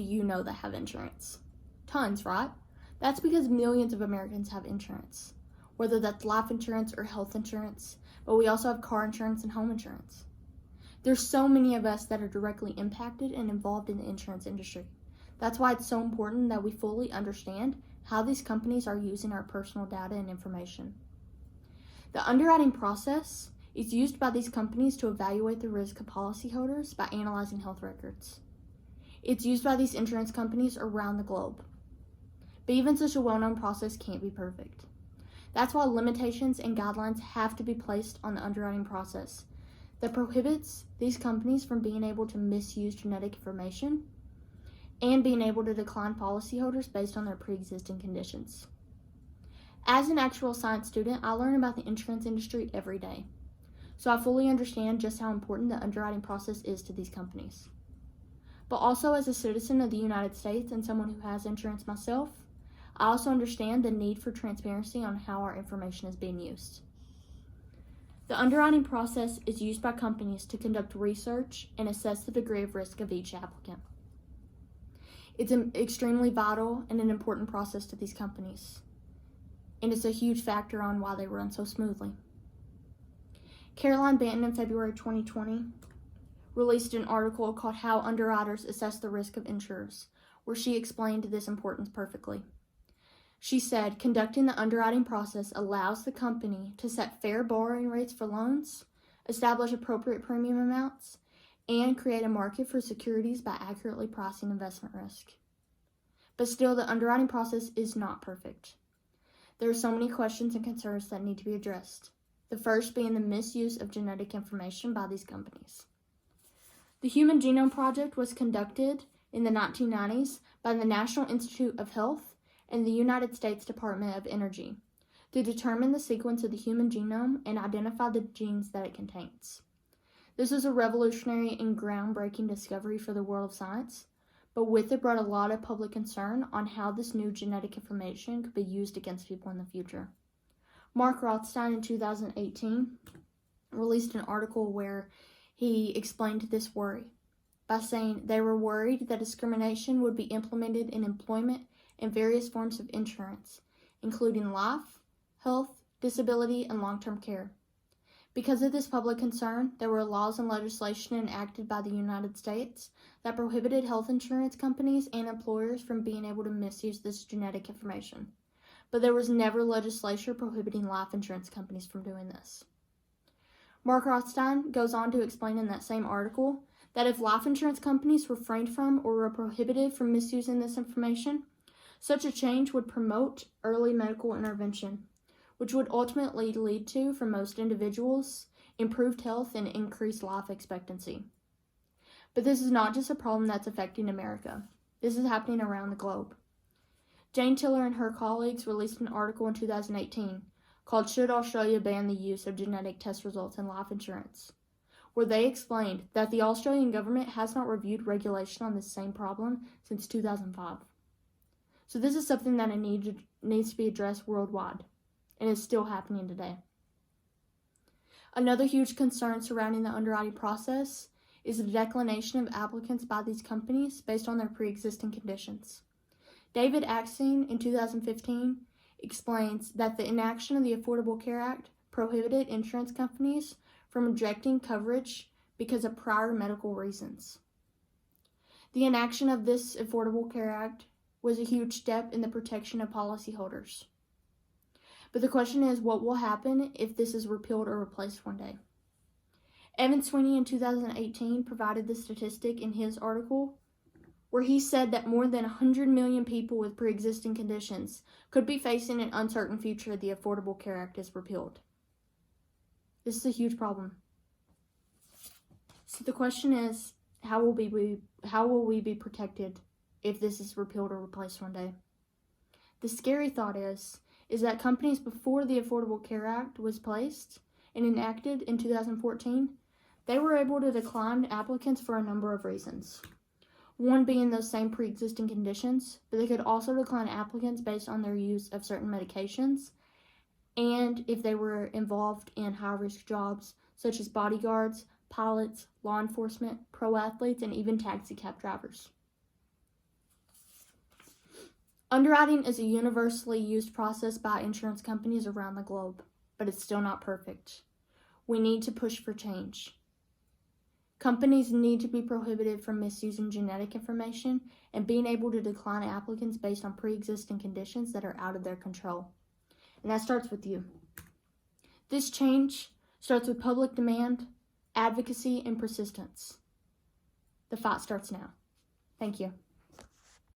you know that have insurance? Tons, right? That's because millions of Americans have insurance, whether that's life insurance or health insurance, but we also have car insurance and home insurance. There's so many of us that are directly impacted and involved in the insurance industry. That's why it's so important that we fully understand how these companies are using our personal data and information. The underwriting process is used by these companies to evaluate the risk of policyholders by analyzing health records. It's used by these insurance companies around the globe. But even such a well-known process can't be perfect. That's why limitations and guidelines have to be placed on the underwriting process that prohibits these companies from being able to misuse genetic information and being able to decline policyholders based on their pre-existing conditions. As an actual science student, I learn about the insurance industry every day, so I fully understand just how important the underwriting process is to these companies. But also as a citizen of the United States and someone who has insurance myself, I also understand the need for transparency on how our information is being used. The underwriting process is used by companies to conduct research and assess the degree of risk of each applicant. It's an extremely vital and an important process to these companies, and it's a huge factor on why they run so smoothly. Caroline Banton in February 2020 released an article called How Underwriters Assess the Risk of Insurers, where she explained this importance perfectly. She said, conducting the underwriting process allows the company to set fair borrowing rates for loans, establish appropriate premium amounts, and create a market for securities by accurately pricing investment risk. But still, the underwriting process is not perfect. There are so many questions and concerns that need to be addressed, the first being the misuse of genetic information by these companies. The Human Genome Project was conducted in the 1990s by the National Institute of Health and the United States Department of Energy to determine the sequence of the human genome and identify the genes that it contains. This was a revolutionary and groundbreaking discovery for the world of science, but with it brought a lot of public concern on how this new genetic information could be used against people in the future. Mark Rothstein in 2018 released an article where he explained this worry by saying they were worried that discrimination would be implemented in employment and various forms of insurance, including life, health, disability, and long-term care. Because of this public concern, there were laws and legislation enacted by the United States that prohibited health insurance companies and employers from being able to misuse this genetic information. But there was never legislation prohibiting life insurance companies from doing this. Mark Rothstein goes on to explain in that same article that if life insurance companies refrained from or were prohibited from misusing this information, such a change would promote early medical intervention, which would ultimately lead to, for most individuals, improved health and increased life expectancy. But this is not just a problem that's affecting America. This is happening around the globe. Jane Tiller and her colleagues released an article in 2018 called Should Australia Ban the Use of Genetic Test Results in Life Insurance?, where they explained that the Australian government has not reviewed regulation on this same problem since 2005. So this is something that needs to be addressed worldwide, and is still happening today. Another huge concern surrounding the underwriting process is the declination of applicants by these companies based on their pre-existing conditions. David Axine in 2015 explains that the inaction of the Affordable Care Act prohibited insurance companies from rejecting coverage because of prior medical reasons. The inaction of this Affordable Care Act was a huge step in the protection of policyholders. But the question is, what will happen if this is repealed or replaced one day? Evan Sweeney in 2018 provided the statistic in his article where he said that more than 100 million people with pre-existing conditions could be facing an uncertain future if the Affordable Care Act is repealed. This is a huge problem. So the question is, how will we be protected if this is repealed or replaced one day? The scary thought is that companies before the Affordable Care Act was placed and enacted in 2014, they were able to decline applicants for a number of reasons. One being those same pre-existing conditions, but they could also decline applicants based on their use of certain medications and if they were involved in high-risk jobs such as bodyguards, pilots, law enforcement, pro athletes, and even taxi cab drivers. Underwriting is a universally used process by insurance companies around the globe, but it's still not perfect. We need to push for change. Companies need to be prohibited from misusing genetic information and being able to decline applicants based on pre-existing conditions that are out of their control. And that starts with you. This change starts with public demand, advocacy, and persistence. The fight starts now. Thank you.